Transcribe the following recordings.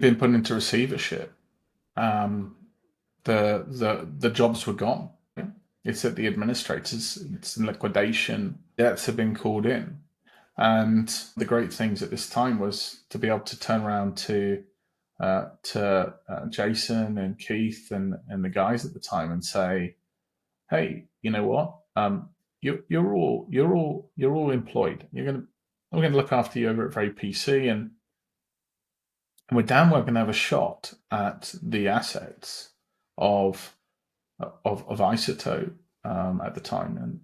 been put into receivership, um, the jobs were gone. It's at the administrators. It's in liquidation. Debts have been called in, and the great things at this time was to be able to turn around to Jason and Keith and the guys at the time and say, "Hey, you know what? You're all employed. We're gonna look after you over at Very PC, and we're damn well gonna have a shot at the assets of of Isotope at the time,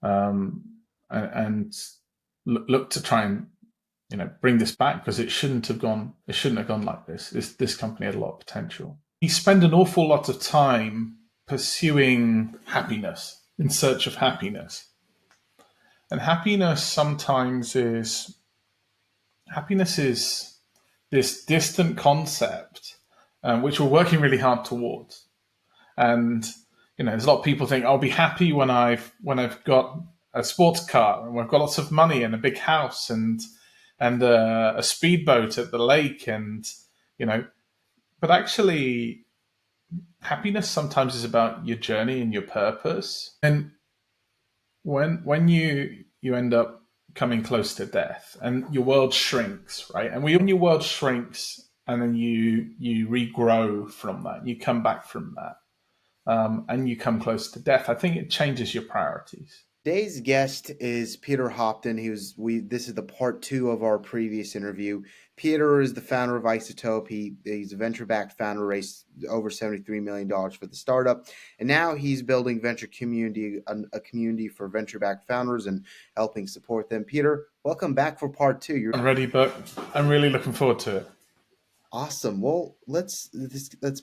um, and look to try and bring this back because it shouldn't have gone. It shouldn't have gone like this. This company had a lot of potential. You spend an awful lot of time pursuing happiness, in search of happiness, and happiness is this distant concept which we're working really hard towards. And there's a lot of people think I'll be happy when I've got a sports car and we've got lots of money and a big house and a speedboat at the lake, and you know. But actually, happiness sometimes is about your journey and your purpose. And when you end up coming close to death and your world shrinks, right? And when your world shrinks and then you regrow from that, you come back from that, and you come close to death, I think it changes your priorities. Today's guest is Peter Hopton. This is the part two of our previous interview. Peter is the founder of Iceotope. He's a venture-backed founder, raised over $73 million for the startup. And now he's building a community for venture-backed founders and helping support them. Peter, welcome back for part two. You're I'm ready, but I'm really looking forward to it. awesome. Well, let's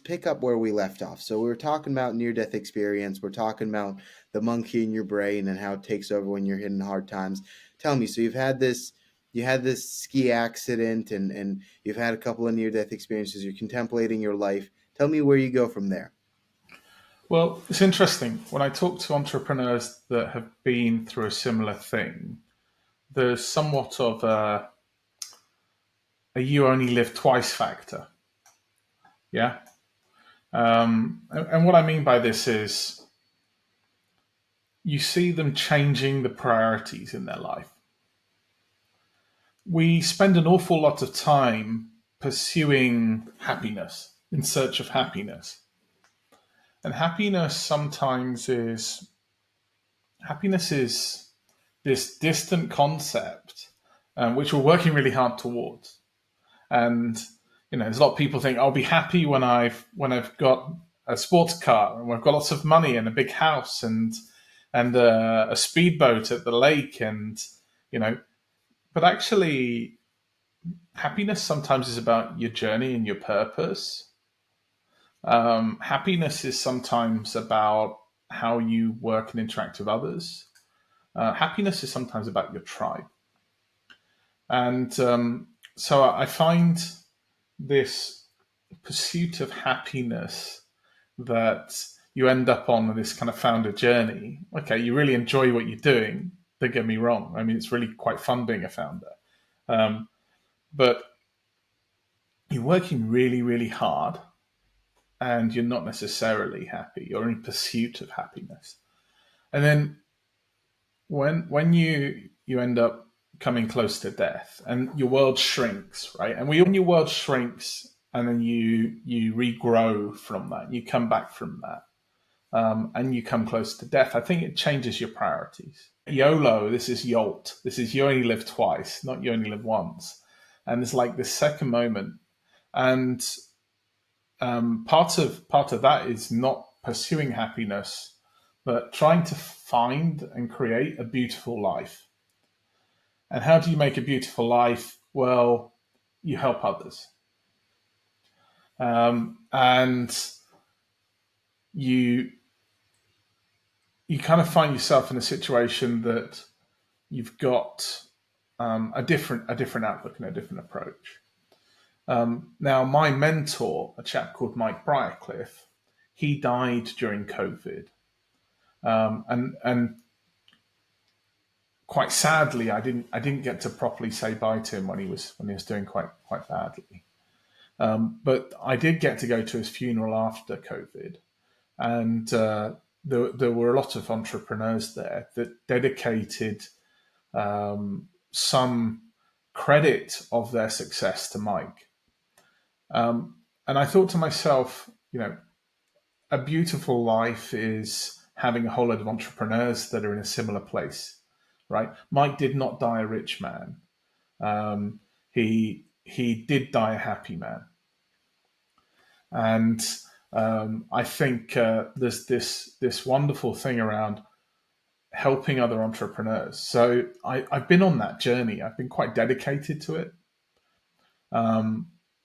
pick up where we left off. So we were talking about near-death experience. We're talking about the monkey in your brain and how it takes over when you're hitting hard times. Tell me, so you had this ski accident and you've had a couple of near-death experiences. You're contemplating your life. Tell me where you go from there. Well, it's interesting. When I talk to entrepreneurs that have been through a similar thing, there's somewhat of a you only live twice factor. Yeah. And what I mean by this is you see them changing the priorities in their life. We spend an awful lot of time pursuing happiness, in search of happiness. And happiness is this distant concept which we're working really hard towards. And there's a lot of people think I'll be happy when I've got a sports car and we've got lots of money and a big house and a speedboat at the lake, and you know. But actually, happiness sometimes is about your journey and your purpose. Happiness is sometimes about how you work and interact with others. Happiness is sometimes about your tribe. And so I find this pursuit of happiness that you end up on this kind of founder journey. Okay, you really enjoy what you're doing. Don't get me wrong. I mean, it's really quite fun being a founder. Um, but you're working really, really hard and you're not necessarily happy. You're in pursuit of happiness. And then when you end up coming close to death and your world shrinks, right? And when your world shrinks and then you regrow from that, you come back from that, and you come close to death, I think it changes your priorities. YOLO, this is YOLT. This is you only live twice, not you only live once. And it's like this second moment. And part of that is not pursuing happiness, but trying to find and create a beautiful life. And how do you make a beautiful life? Well, you help others, and you you kind of find yourself in a situation that you've got a different outlook and a different approach. Now, my mentor, a chap called Mike Briarcliffe, he died during COVID, and quite sadly, I didn't get to properly say bye to him when he was doing quite badly. But I did get to go to his funeral after COVID, and there were a lot of entrepreneurs there that dedicated some credit of their success to Mike. And I thought to myself, a beautiful life is having a whole lot of entrepreneurs that are in a similar place, right? Mike did not die a rich man. He did die a happy man, and I think there's this wonderful thing around helping other entrepreneurs. So I've been on that journey. I've been quite dedicated to it.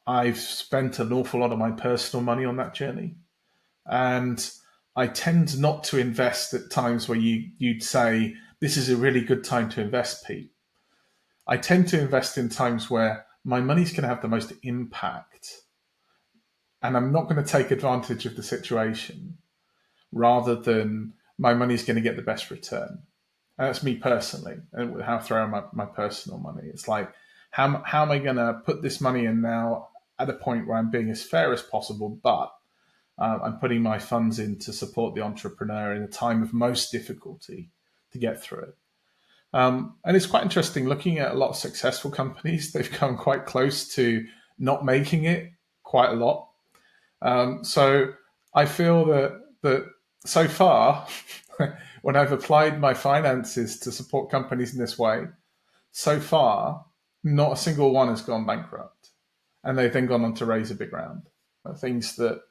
I've spent an awful lot of my personal money on that journey, and I tend not to invest at times where you'd say this is a really good time to invest, Pete. I tend to invest in times where my money's going to have the most impact, and I'm not going to take advantage of the situation rather than my money's going to get the best return. And that's me personally, and how I throw my personal money. It's like, how am I going to put this money in now at a point where I'm being as fair as possible, but I'm putting my funds in to support the entrepreneur in a time of most difficulty to get through it. And it's quite interesting looking at a lot of successful companies. They've come quite close to not making it quite a lot. So I feel that so far, when I've applied my finances to support companies in this way, so far, not a single one has gone bankrupt. And they've then gone on to raise a big round. Things that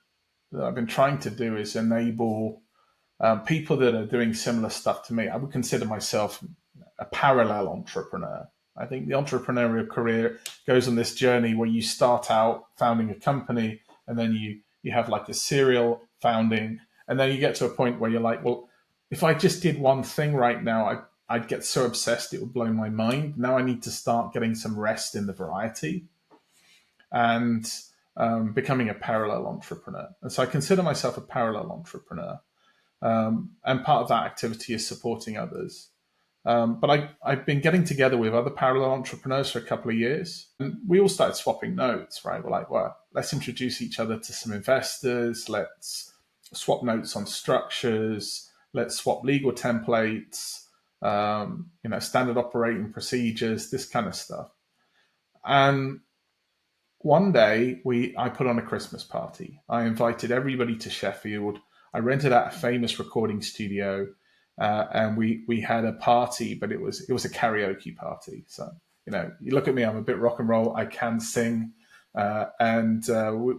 I've been trying to do is enable people that are doing similar stuff to me. I would consider myself a parallel entrepreneur. I think the entrepreneurial career goes on this journey where you start out founding a company, and then you have like a serial founding, and then you get to a point where you're like, well, if I just did one thing right now, I'd get so obsessed it would blow my mind. Now I need to start getting some rest in the variety and becoming a parallel entrepreneur. And so I consider myself a parallel entrepreneur. And part of that activity is supporting others. But I've been getting together with other parallel entrepreneurs for a couple of years, and we all started swapping notes, right? We're like, well, let's introduce each other to some investors. Let's swap notes on structures. Let's swap legal templates, standard operating procedures, this kind of stuff. And one day I put on a Christmas party. I invited everybody to Sheffield. I rented out a famous recording studio, and we had a party, but it was a karaoke party. So you look at me, I'm a bit rock and roll. I can sing, and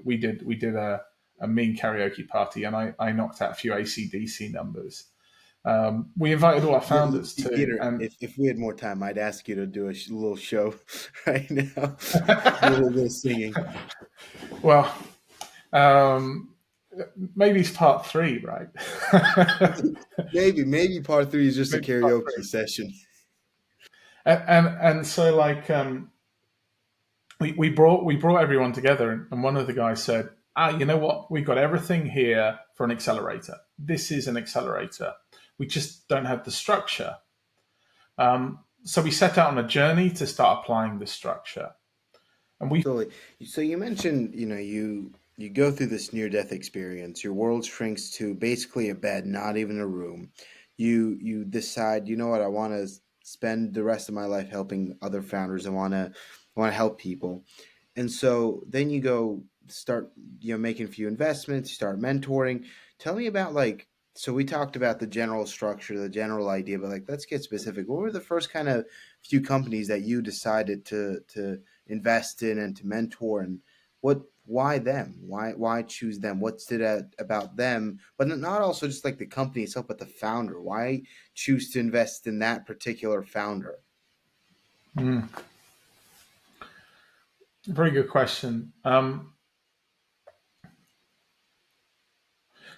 we did a mean karaoke party, and I knocked out a few AC/DC numbers. We invited all our founders too, Peter, and if we had more time, I'd ask you to do a little show right now, do a little bit of singing. well, um, maybe it's part three, right? Maybe part three is just a Maybe part karaoke three. session. And so like we brought everyone together, and one of the guys said, you know what, we've got everything here for an accelerator. This is an accelerator. We just don't have the structure. So we set out on a journey to start applying the structure. And we Totally. So you mentioned, you go through this near death experience. Your world shrinks to basically a bed, not even a room. You decide, you know what, I want to spend the rest of my life helping other founders. I want to help people. And so then you go start, making a few investments, you start mentoring. Tell me about like, so we talked about the general structure, the general idea, but like, let's get specific. What were the first kind of few companies that you decided to invest in and to mentor, and why them? Why choose them? What's it about them? But not also just like the company itself, but the founder. Why choose to invest in that particular founder? Very good question.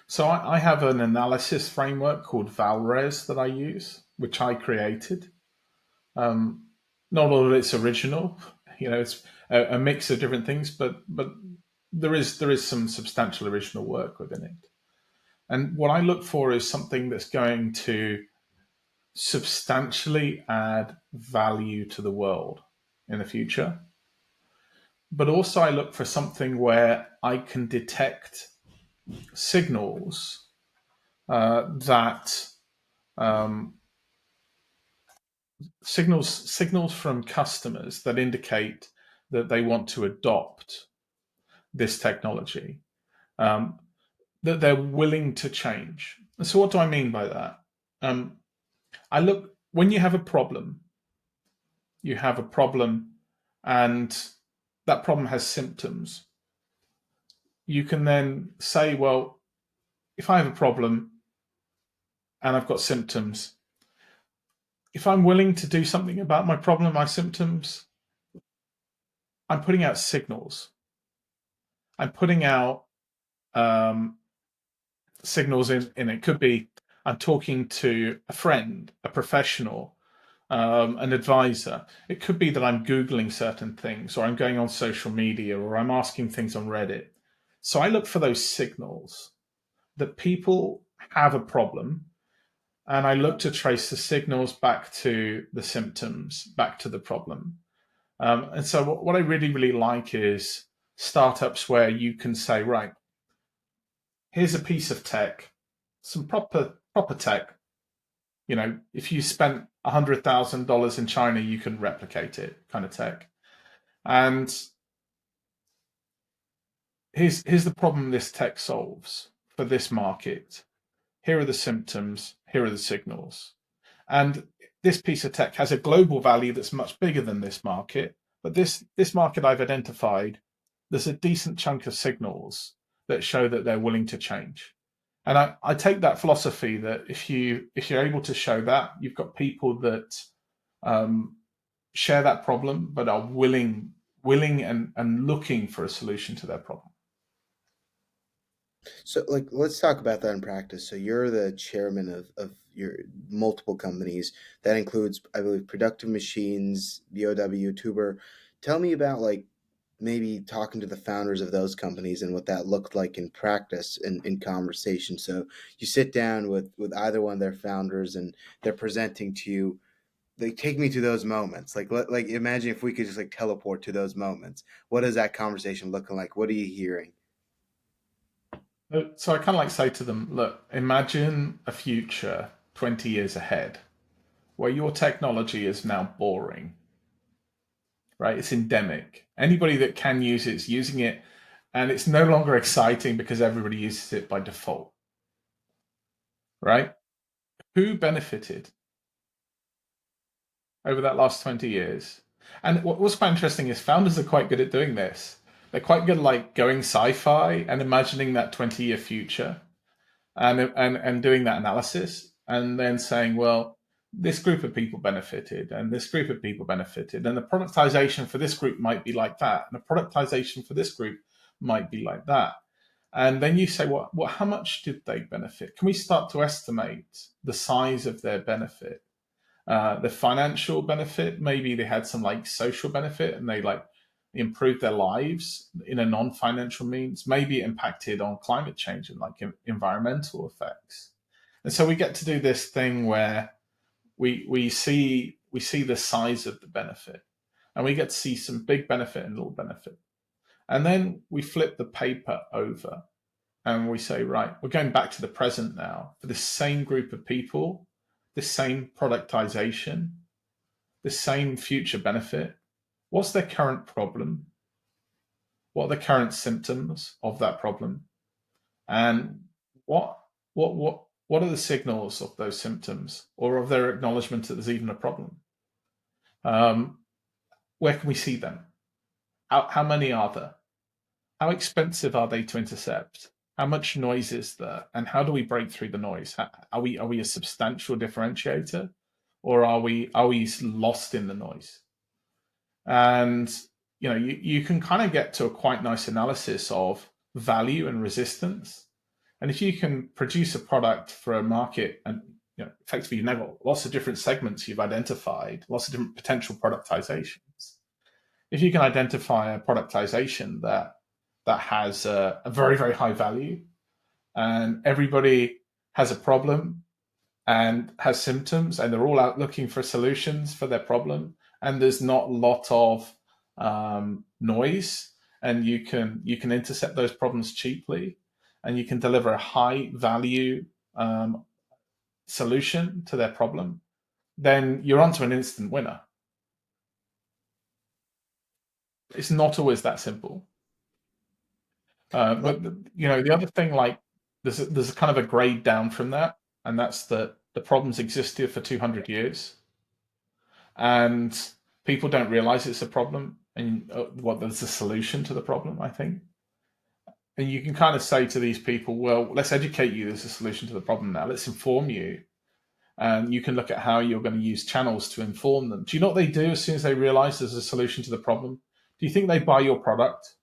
So I have an analysis framework called Valres that I use, which I created. Not all of it's original. It's a mix of different things, but there is some substantial original work within it. And what I look for is something that's going to substantially add value to the world in the future. but also I look for something where I can detect signals that um, signals from customers that indicate that they want to adopt this technology, um, that they're willing to change. So, what do I mean by that? Um, I look when you have a problem, and that problem has symptoms. You can then say, well, if I have a problem and I've got symptoms, if I'm willing to do something about my problem, my symptoms, I'm putting out signals. I'm putting out um, signals in it. Could be I'm talking to a friend, a professional, an advisor. It could be that I'm Googling certain things, or I'm going on social media, or I'm asking things on Reddit. So I look for those signals that people have a problem, and I look to trace the signals back to the symptoms, back to the problem. And so, what I really, really like is startups where you can say, right, here's a piece of tech, some proper tech. You know, if you spent $100,000 in China, you can replicate it, kind of tech. And here's the problem this tech solves for this market. Here are the symptoms. Here are the signals. And this piece of tech has a global value that's much bigger than this market. But this market I've identified, there's a decent chunk of signals that show that they're willing to change. And I take that philosophy that if you're able to show that, you've got people that um, share that problem but are willing and looking for a solution to their problem. So, like, let's talk about that in practice. So, you're the chairman of your multiple companies. That includes, I believe, Productive Machines, BOW, Tuber. Tell me about, like, maybe talking to the founders of those companies and what that looked like in practice and in conversation. So, you sit down with either one of their founders and they're presenting to you. Like, take me to those moments. Like, imagine if we could just like teleport to those moments. What is that conversation looking like? What are you hearing? So I kind of like say to them, look, imagine a future 20 years ahead where your technology is now boring, right? It's endemic. Anybody that can use it's using it, and it's no longer exciting because everybody uses it by default, right? Who benefited over that last 20 years? And what's quite interesting is founders are quite good at doing this. They're quite good at like going sci-fi and imagining that 20-year future and doing that analysis and then saying, well, this group of people benefited and this group of people benefited, and the productization for this group might be like that, and the productization for this group might be like that. And then you say, well, how much did they benefit? Can we start to estimate the size of their benefit? The financial benefit, maybe they had some like social benefit and they like improved their lives in a non-financial means. Maybe it impacted on climate change and like environmental effects. And so we get to do this thing where we see the size of the benefit, and we get to see some big benefit and little benefit. And then we flip the paper over and we say, right, we're going back to the present now for the same group of people, the same productization, the same future benefit. What's their current problem? What are the current symptoms of that problem? And what what are the signals of those symptoms or of their acknowledgement that there's even a problem? Um, where can we see them? How many are there? How expensive are they to intercept? How much noise is there? And how do we break through the noise? Are we a substantial differentiator, or are we lost in the noise? And you can kind of get to a quite nice analysis of value and resistance. And if you can produce a product for a market, and effectively you've now got lots of different segments you've identified, lots of different potential productizations. If you can identify a productization that has a very very high value, and everybody has a problem and has symptoms, and they're all out looking for solutions for their problem, and there's not a lot of noise, and you can intercept those problems cheaply, and you can deliver a high value um, solution to their problem, then you're onto an instant winner. It's not always that simple. Well, But the other thing, like there's a kind of a grade down from that, and that's that the problems existed for 200 years, and people don't realize it's a problem, and what there's a solution to the problem. I think, and you can kind of say to these people, well, let's educate you. There's a solution to the problem now. Let's inform you, and you can look at how you're going to use channels to inform them. Do you know what they do as soon as they realize there's a solution to the problem? Do you think they buy your product?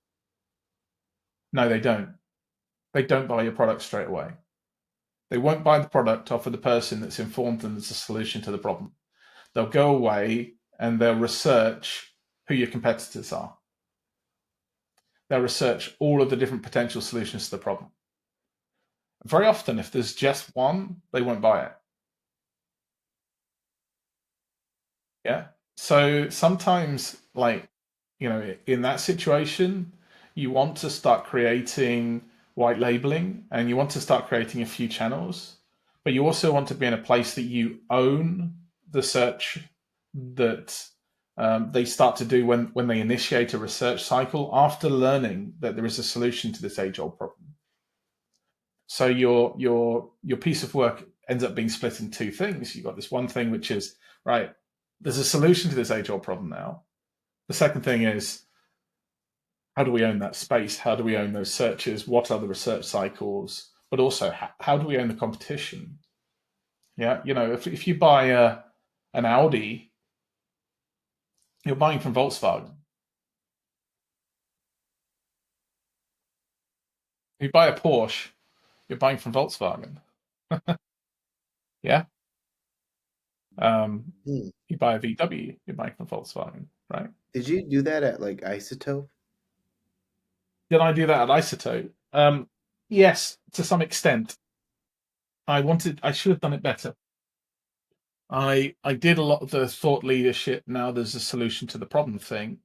No, they don't. They don't buy your product straight away. They won't buy the product off of the person that's informed them there's a solution to the problem. They'll go away and they'll research who your competitors are. They'll research all of the different potential solutions to the problem. Very often, if there's just one, they won't buy it. Yeah. So sometimes, like, in that situation, you want to start creating white labeling, and you want to start creating a few channels, but you also want to be in a place that you own the search that they start to do when they initiate a research cycle after learning that there is a solution to this age-old problem. So your piece of work ends up being split in two things. You've got this one thing which is, right, there's a solution to this age-old problem now. The second thing is, how do we own that space? How do we own those searches? What are the research cycles? But also, how do we own the competition? Yeah, if you buy an Audi, you're buying from Volkswagen. If you buy a Porsche, you're buying from Volkswagen. Yeah. hmm. You buy a VW, you're buying from Volkswagen, right? Did you do that at like Isotope? Did I do that at Isotope? Yes, to some extent. I should have done it better. I did a lot of the thought leadership. Now there's a solution to the problem thing.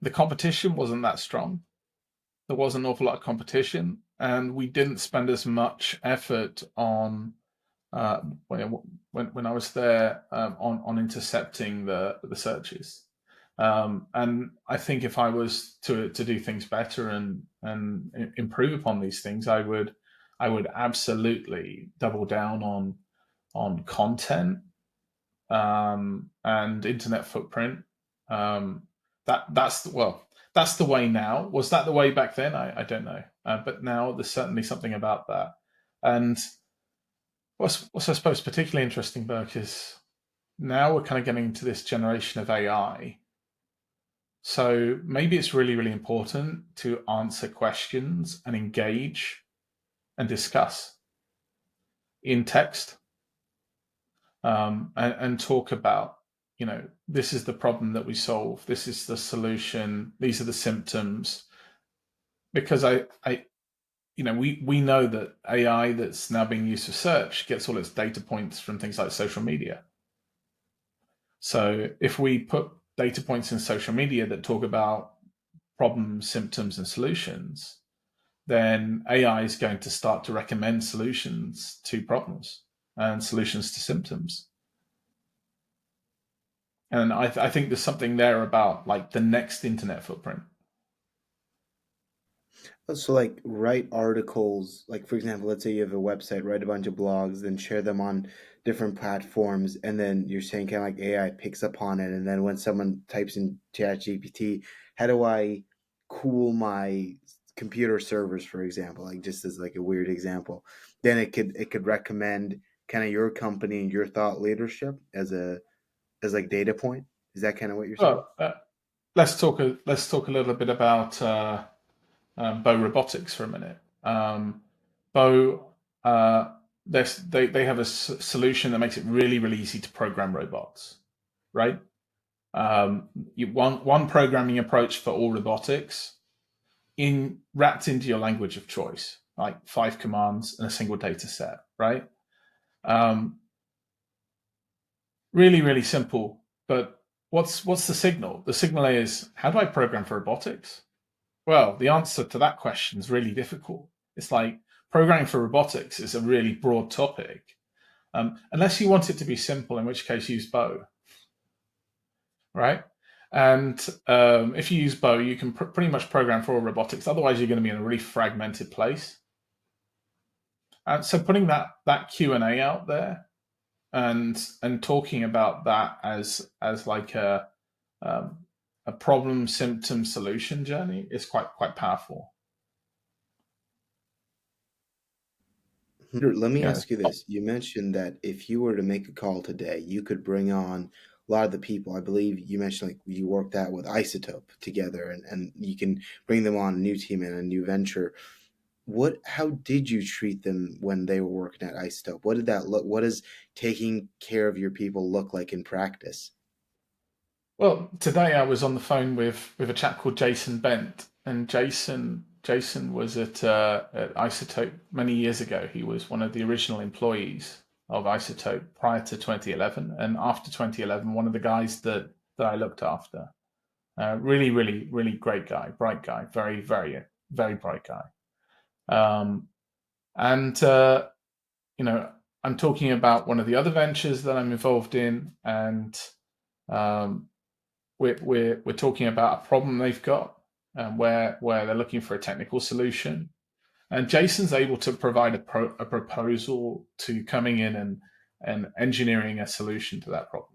The competition wasn't that strong. There was an awful lot of competition, and we didn't spend as much effort on uh, when I was there on intercepting the searches. And I think if I was to do things better and improve upon these things, I would absolutely double down on content and internet footprint. Um, that's the way now. Was that the way back then? I don't know. But now there's certainly something about that. And what's I suppose particularly interesting, Burke, is now we're kind of getting into this generation of AI. So maybe it's really, really important to answer questions and engage and discuss in text, and talk about, this is the problem that we solve, this is the solution, these are the symptoms. Because we know that AI that's now being used for search gets all its data points from things like social media. So if we put data points in social media that talk about problems, symptoms, and solutions, then AI is going to start to recommend solutions to problems and solutions to symptoms. And I think there's something there about like the next internet footprint. So, like, write articles. Like, for example, let's say you have a website, write a bunch of blogs, then share them on different platforms, and then you're saying kind of like AI picks up on it, and then when someone types in ChatGPT, how do I cool my computer servers, for example, like just as like a weird example, then it could recommend kind of your company and your thought leadership as like data point. Is that kind of what you're saying? Well, let's talk a little bit about Bow Robotics for a minute. Bow, they have a solution that makes it really, really easy to program robots, right? You want one programming approach for all robotics wrapped into your language of choice, like 5 commands and a single data set, right? Um, Really, really simple, but what's the signal? The signal is, how do I program for robotics? Well, the answer to that question is really difficult. It's like programming for robotics is a really broad topic. Unless you want it to be simple, in which case use Bo, right? And if you use Bo, you can pretty much program for all robotics. Otherwise, you're going to be in a really fragmented place. And so, putting that Q&A out there and talking about that as like um, a problem symptom solution journey is quite powerful. Let me You know, ask you this. You mentioned that if you were to make a call today, you could bring on a lot of the people. I believe you mentioned like you worked out with Isotope together and you can bring them on a new team and a new venture. How did you treat them when they were working at Isotope? What did that look? What does taking care of your people look like in practice? well, today I was on the phone with a chap called Jason Bent, and Jason was at Isotope many years ago. He was one of the original employees of Isotope prior to 2011, and after 2011, one of the guys that I looked after. Really great guy, bright guy, very bright guy. Um, and you know, I'm talking about one of the other ventures that I'm involved in, and um, we're talking about a problem they've got, where they're looking for a technical solution, and Jason's able to provide a proposal to coming in and engineering a solution to that problem.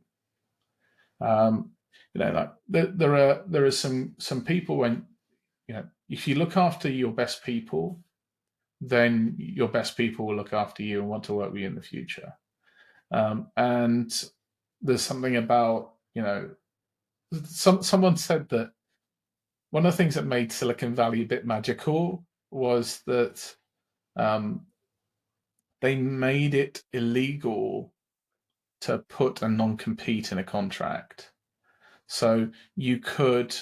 Um, like there are some people when if you look after your best people, then your best people will look after you and want to work with you in the future. And there's something about someone said that one of the things that made Silicon Valley a bit magical was that um, they made it illegal to put a non-compete in a contract. So you could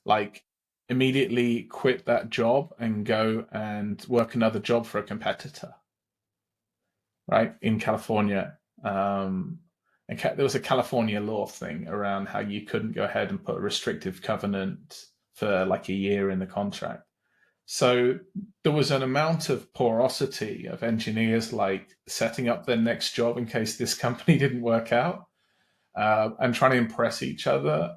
like immediately quit that job and go and work another job for a competitor, right? In California. And there was a California law thing around how you couldn't go ahead and put a restrictive covenant for like a year in the contract. So there was an amount of porosity of engineers like setting up their next job in case this company didn't work out, and trying to impress each other.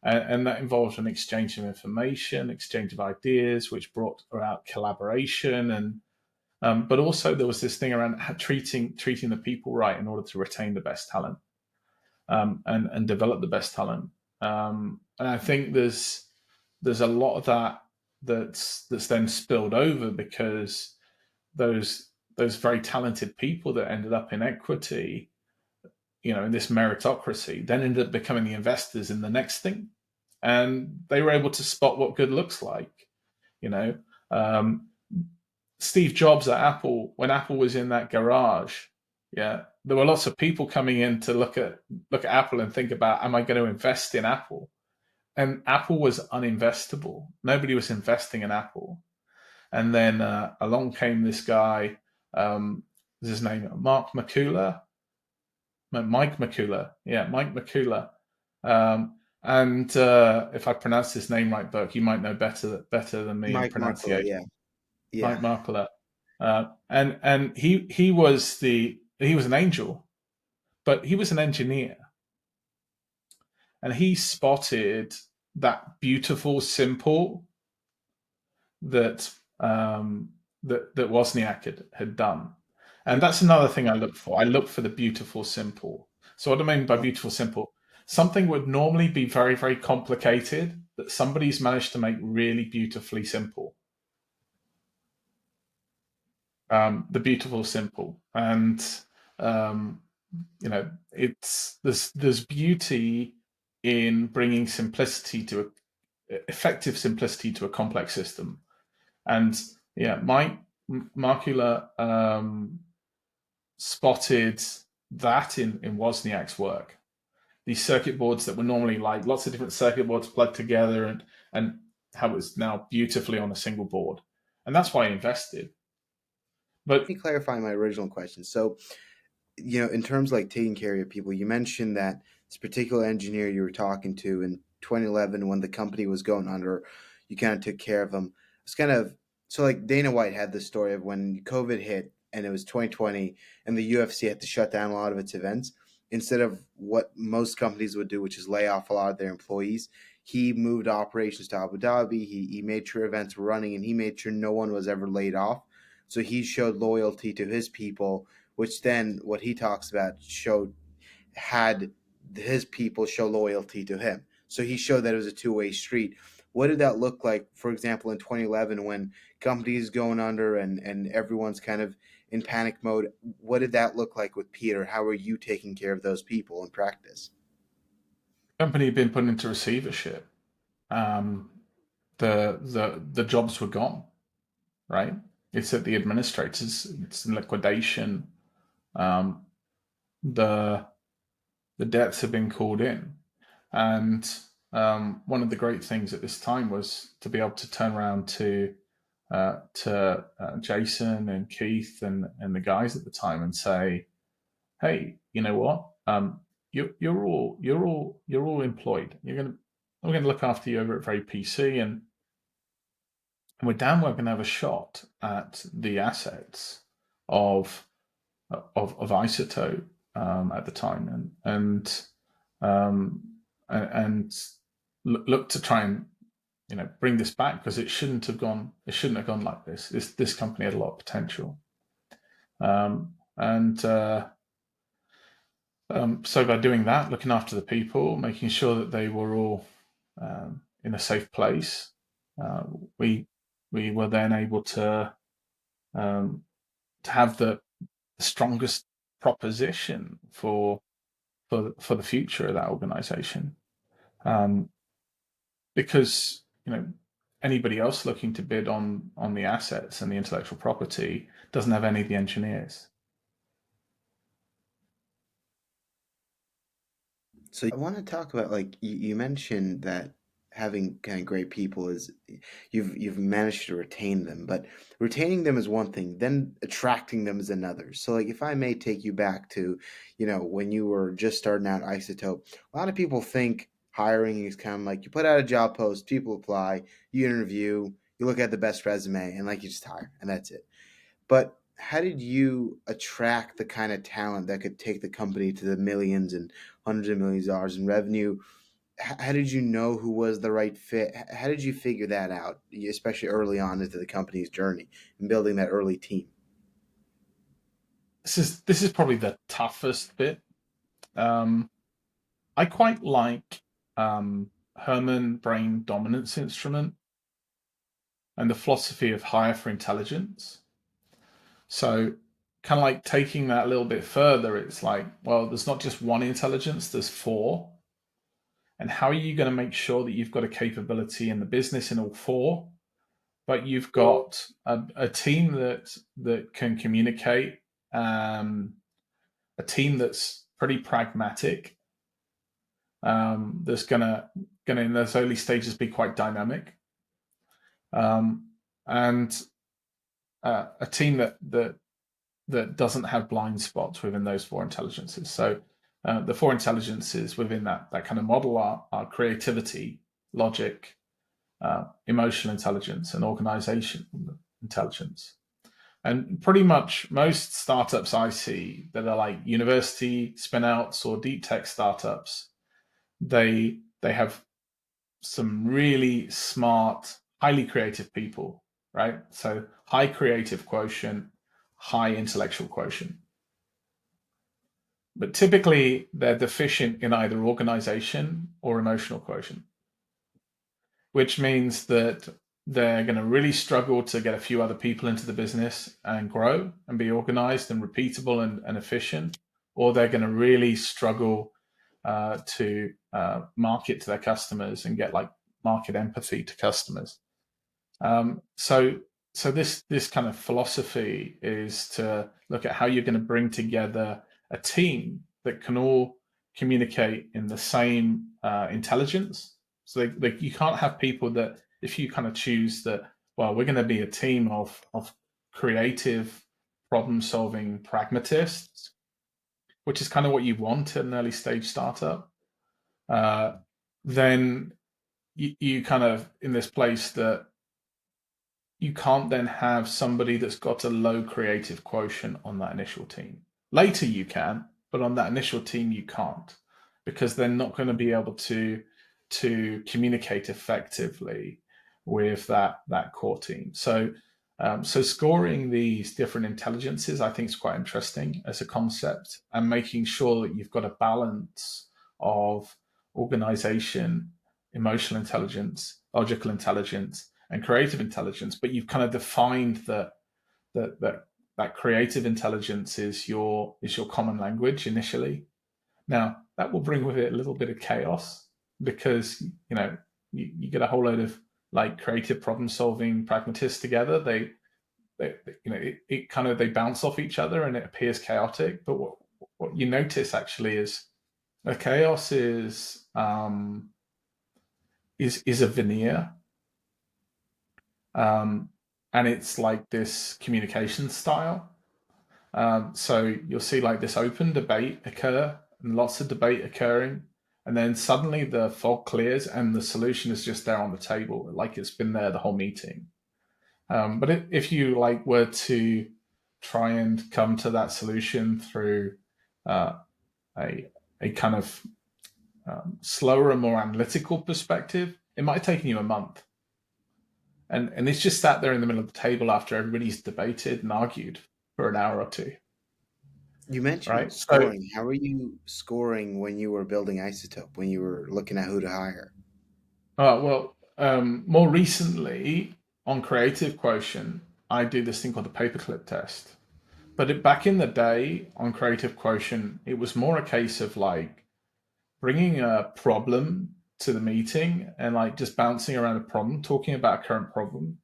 And that involved an exchange of information, exchange of ideas, which brought about collaboration. But also there was this thing around treating the people right in order to retain the best talent, and develop the best talent. And I think there's a lot of that that's then spilled over because those very talented people that ended up in equity, in this meritocracy, then ended up becoming the investors in the next thing, and they were able to spot what good looks like. You know, um, Steve Jobs at Apple, when Apple was in that garage, yeah, there were lots of people coming in to look at Apple and think about, am I going to invest in Apple? And Apple was uninvestable. Nobody was investing in Apple. And then along came this guy. Is his name Mark McCullough? No, Mike McCullough. Yeah, Mike McCullough. And if I pronounce his name right, Burke, you might know better than me in Mike Markula, pronunciation. yeah. Mike Yeah. Markler, and he was an angel, but he was an engineer, and he spotted that beautiful simple that that Wozniak had done, and that's another thing I look for. I look for the beautiful simple. So what I mean by Well, beautiful simple, something would normally be very complicated that somebody's managed to make really beautifully simple. The beautiful simple, and um, it's there's beauty in bringing effective simplicity to a complex system. And yeah, Mike Markula spotted that in Wozniak's work. These circuit boards that were normally like lots of different circuit boards plugged together, and how it's now beautifully on a single board. And that's why I invested. let But me clarify my original question. So, in terms of like taking care of your people, you mentioned that this particular engineer you were talking to in 2011 when the company was going under, you kind of took care of them. It's kind of so like Dana White had this story of when COVID hit and it was 2020 and the UFC had to shut down a lot of its events. Instead of what most companies would do, which is lay off a lot of their employees, he moved operations to Abu Dhabi. He made sure events were running and he made sure no one was ever laid off. So he showed loyalty to his people, which then what he talks about showed had his people show loyalty to him. So he showed that it was a two-way street. What did that look like, for example, in 2011 when companies going under and everyone's kind of in panic mode? What did that look like with Peter? How are you taking care of those people in practice? The company had been put into receivership. Um, the jobs were gone, right? It's at the administrators. It's in liquidation. Um, the the debts have been called in, and one of the great things at this time was to be able to turn around to Jason and Keith and the guys at the time and say, "Hey, you know what? You're all employed. We're gonna look after you over at Very PC, and we're damn well gonna have a shot at the assets of of Isotope at the time, um, and look to try and bring this back because it shouldn't have gone. It shouldn't have gone like this. This company had a lot of potential, and so by doing that, looking after the people, making sure that they were all in a safe place, uh, we we were then able um, to have the strongest proposition for the future of that organization. Um, because anybody else looking to bid on the assets and the intellectual property doesn't have any of the engineers. So I want to talk about like you mentioned that having kind of great people is you've managed to retain them, but retaining them is one thing, then attracting them is another. So like if I may take you back to, when you were just starting out Isotope, a lot of people think hiring is kind of like you put out a job post, people apply, you interview, you look at the best resume, and like you just hire, and that's it. But how did you attract the kind of talent that could take the company to the millions and hundreds of millions of dollars in revenue? How did you know who was the right fit? How did you figure that out, especially early on into the company's journey and building that early team? This is probably the toughest bit. Um, I quite like Herman Brain Dominance Instrument and the philosophy of hire for intelligence. So, kind of like taking that a little bit further, it's like, well, there's not just one intelligence, there's four. And how are you going to make sure that you've got a capability in the business in all four, but you've got a team that can communicate, a team that's pretty pragmatic, that's gonna in those early stages be quite dynamic, um, and a team that doesn't have blind spots within those four intelligences. So the four intelligences within that kind of model are creativity, logic, emotional intelligence, and organization intelligence. And pretty much most startups I see that are like university spinouts or deep tech startups, they have some really smart, highly creative people, right? So high creative quotient, high intellectual quotient. But typically they're deficient in either organization or emotional quotient, which means that they're going to really struggle to get a few other people into the business and grow and be organized and repeatable and efficient, or they're going to really struggle to market to their customers and get like market empathy to customers. So this kind of philosophy is to look at how you're going to bring together a team that can all communicate in the same intelligence. So you can't have people that if you kind of choose that, well, we're going to be a team of creative, problem-solving pragmatists, which is kind of what you want in an early stage startup. uh, then you kind of in this place that you can't then have somebody that's got a low creative quotient on that initial team. Later you can, but on that initial team you can't, because they're not going to be able to communicate effectively with that core team. So scoring these different intelligences, I think, is quite interesting as a concept, and making sure that you've got a balance of organization, emotional intelligence, logical intelligence, and creative intelligence. But you've kind of defined that creative intelligence is your common language initially. Now that will bring with it a little bit of chaos, because you get a whole load of like creative problem solving pragmatists together. They it kind of they bounce off each other and it appears chaotic. But what you notice actually is the chaos is a veneer, um, and it's like this communication style. So you'll see like this open debate occur and lots of debate occurring, and then suddenly the fog clears and the solution is just there on the table, like it's been there the whole meeting. But if you like were to try and come to that solution through uh, a kind of slower and more analytical perspective, it might have taken you a month. And it's just sat there in the middle of the table after everybody's debated and argued for an hour or two, You mentioned right? So, scoring. How are you scoring when you were building Isotope, when you were looking at who to hire? more recently on Creative Quotient, I do this thing called the paperclip test. Back in the day on Creative Quotient, it was more a case of like bringing a problem to the meeting and like just bouncing around a problem, talking about a current problem,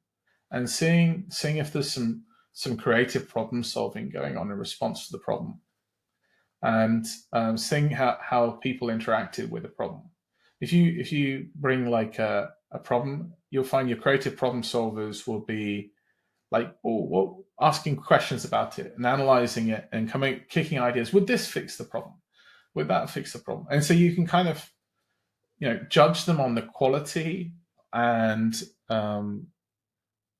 and seeing if there's some creative problem solving going on in response to the problem, and seeing how people interacted with the problem. If you bring like a problem, you'll find your creative problem solvers will be like, oh, what, asking questions about it and analyzing it and coming kicking ideas. Would this fix the problem? Would that fix the problem? And so you can kind of judge them on the quality and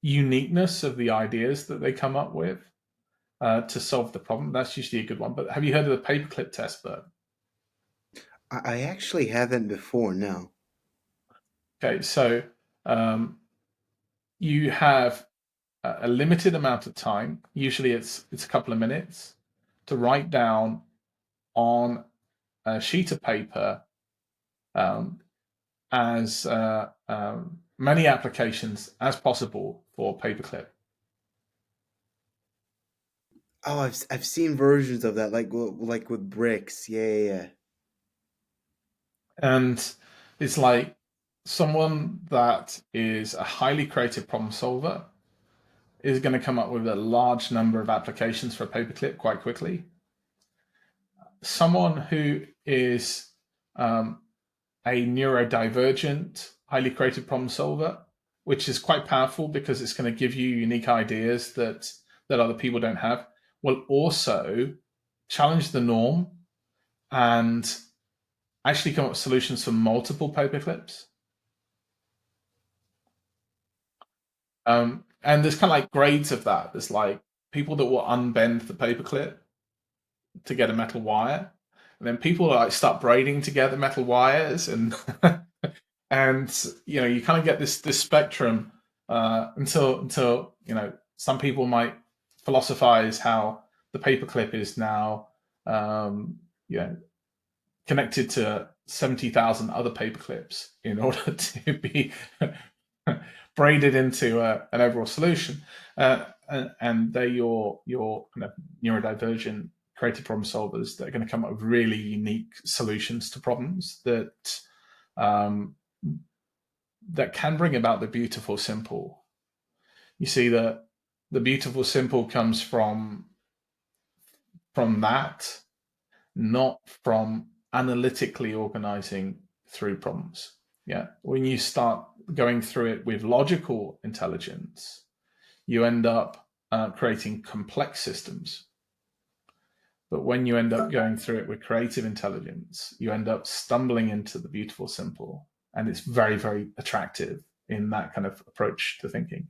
uniqueness of the ideas that they come up with to solve the problem. That's usually a good one. But have you heard of the paperclip test, Bert? I actually haven't before, no. Okay, so um, you have a limited amount of time. Usually, it's a couple of minutes to write down on a sheet of paper um, as many applications as possible for paperclip. Oh, I've seen versions of that, like with bricks. Yeah, yeah, yeah. And it's like someone that is a highly creative problem solver is going to come up with a large number of applications for a paperclip quite quickly. Someone who is um, a neurodivergent, highly creative problem solver, which is quite powerful because it's going to give you unique ideas that other people don't have, will also challenge the norm and actually come up with solutions for multiple paperclips. And there's kind of like grades of that. There's like people that will unbend the paperclip to get a metal wire, and then people like start braiding together metal wires, and and you kind of get this spectrum until some people might philosophize how the paperclip is now um, you know connected to 70,000 other paperclips in order to be braided into an overall solution. And they're your kind of neurodivergent creative problem solvers that are going to come up with really unique solutions to problems um, that can bring about the beautiful simple. You see that the beautiful simple comes from that, not from analytically organizing through problems. Yeah, when you start going through it with logical intelligence, you end up creating complex systems. But when you end up going through it with creative intelligence, you end up stumbling into the beautiful simple. And it's very, very attractive in that kind of approach to thinking.